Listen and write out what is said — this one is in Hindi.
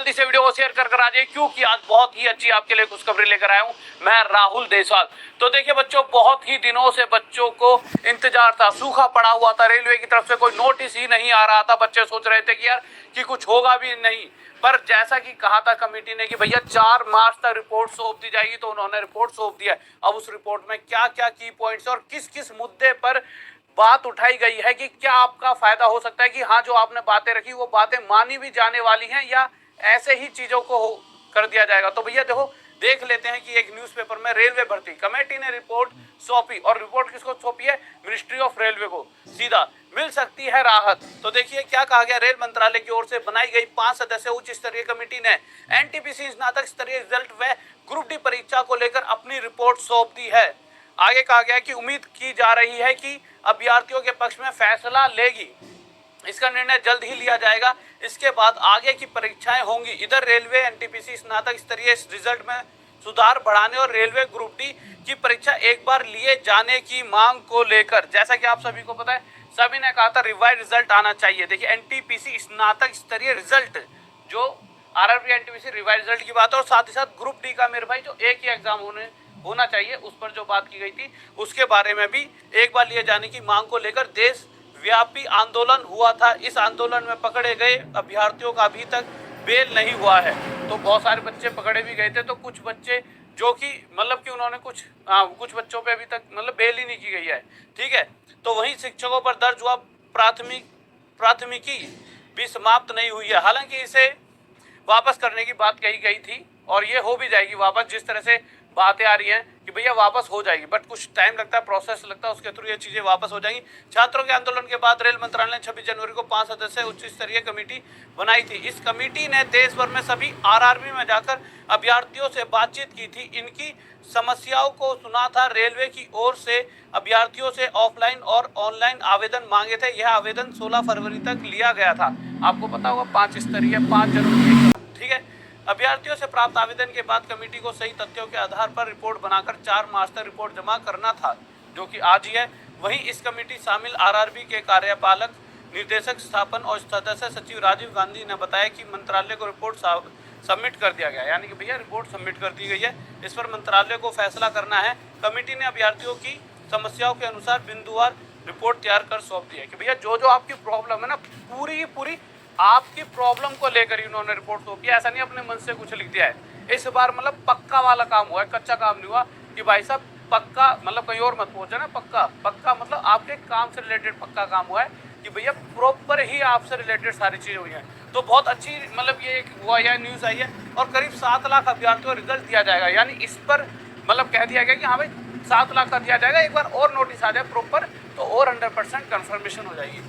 जल्दी से वीडियो को शेयर कर आ जाइए, क्योंकि आज बहुत ही अच्छी आपके लिए खुशखबरी लेकर आया हूं मैं राहुल देसवाल। तो देखिए बच्चों, बहुत ही दिनों से बच्चों को इंतजार था, सूखा पड़ा हुआ था, रेलवे की तरफ से कोई नोटिस ही नहीं आ रहा था। बच्चे सोच रहे थे कि यार कि कुछ होगा भी नहीं, पर जैसा कि कहा था कमेटी ने कि भैया 4 मार्च तक रिपोर्ट सौंप दी जाएगी, तो उन्होंने रिपोर्ट सौंप दिया है। अब उस रिपोर्ट में क्या क्या की पॉइंट्स और किस किस मुद्दे पर बात उठाई गई है कि क्या आपका फायदा हो सकता है कि हाँ जो आपने बातें रखी वो बातें मानी भी जाने वाली हैं या ऐसे ही चीजों को कर दिया जाएगा। तो भैया देखो, देख लेते हैं कि एक न्यूज़पेपर में रेलवे भर्ती कमेटी ने रिपोर्ट सौंपी, और रिपोर्ट किसको सौंपी है? मिनिस्ट्री ऑफ रेलवे को। सीधा मिल सकती है राहत। तो देखिए क्या कहा गया, रेल मंत्रालय की ओर से बनाई गई 5 सदस्यीय उच्च स्तरीय कमेटी ने एनटीपीसी स्नातक स्तरीय रिजल्ट व ग्रुप डी परीक्षा को लेकर अपनी रिपोर्ट सौंप दी है। आगे कहा गया कि उम्मीद की जा रही है कि अभ्यर्थियों के पक्ष में फैसला लेगी, इसका निर्णय जल्द ही लिया जाएगा। इसके बाद आगे की परीक्षाएं होंगी। इधर रेलवे एनटीपीसी स्नातक स्तरीय रिजल्ट में सुधार बढ़ाने और रेलवे ग्रुप डी की परीक्षा एक बार लिए जाने की मांग को लेकर, जैसा कि आप सभी को पता है, सभी ने कहा था रिवाइज रिजल्ट आना चाहिए। देखिए एनटीपीसी स्नातक स्तरीय रिजल्ट, जो आरआरबी एनटीपीसी रिवाइज रिजल्ट की बात है, और साथ ही साथ ग्रुप डी का मेरे भाई जो एक ही एग्जाम होना चाहिए, उस पर जो बात की गई थी उसके बारे में भी एक बार लिए जाने की मांग को लेकर देश व्यापी आंदोलन हुआ था। इस आंदोलन में पकड़े गए अभ्यर्थियों का अभी तक बेल नहीं हुआ है। तो बहुत सारे बच्चे पकड़े भी गए थे, तो कुछ बच्चे जो कि मतलब कि उन्होंने कुछ बच्चों पे अभी तक मतलब बेल ही नहीं की गई है, ठीक है। तो वहीं शिक्षकों पर दर्ज हुआ प्राथमिकी भी समाप्त नहीं हुई है। हालांकि इसे वापस करने की बात कही गई थी और ये हो भी जाएगी वापस, जिस तरह से बातें आ रही हैं कि भैया वापस हो जाएगी, बट कुछ टाइम लगता है, प्रोसेस लगता है, उसके थ्रू ये चीजें वापस हो जाएंगी। छात्रों के आंदोलन के बाद रेल मंत्रालय ने 26 जनवरी को 5 सदस्यीय उच्च स्तरीय कमेटी बनाई थी। इस कमेटी ने देश भर में सभी आरआरबी में जाकर अभ्यर्थियों से बातचीत की थी, इनकी समस्याओं को सुना था। रेलवे की ओर से अभ्यर्थियों से ऑफलाइन और ऑनलाइन आवेदन मांगे थे। यह आवेदन 16 फरवरी तक लिया गया था। आपको पता होगा 5 स्तरीय 5 जनवरी, ठीक है। अभ्यर्थियों से प्राप्त आवेदन के बाद कमेटी को सही तथ्यों के आधार पर रिपोर्ट बनाकर 4 मार्च तक रिपोर्ट जमा करना था, जो कि आज ही है। वहीं इस कमेटी शामिल आरआरबी के कार्यपालक निर्देशक स्थापन और सदस्य सचिव राजीव गांधी ने बताया कि मंत्रालय को रिपोर्ट सबमिट कर दिया गया, यानी कि भैया रिपोर्ट सबमिट कर दी गई है। इस पर मंत्रालय को फैसला करना है। कमेटी ने अभ्यर्थियों की समस्याओं के अनुसार बिंदुवार रिपोर्ट तैयार कर सौंप दी है कि भैया जो जो आपकी प्रॉब्लम है ना, पूरी आपकी प्रॉब्लम को लेकर इन्होंने रिपोर्ट सौंपी। ऐसा नहीं अपने मन से कुछ लिख दिया है। इस बार मतलब पक्का वाला काम हुआ है, कच्चा काम नहीं हुआ कि भाई साहब पक्का मतलब कहीं और मत पहुंचे ना। पक्का मतलब आपके काम से रिलेटेड पक्का काम हुआ है कि भैया प्रॉपर ही आपसे रिलेटेड सारी चीजें हुई हैं। तो बहुत अच्छी मतलब ये एक हुआ है, न्यूज़ आई है। और करीब 7 लाख अभ्यर्थियों को रिजल्ट दिया जाएगा, यानी इस पर मतलब कह दिया गया कि हाँ भाई 7 लाख का दिया जाएगा। एक बार और नोटिस आ जाए प्रॉपर, तो और 100% कन्फर्मेशन हो जाएगी।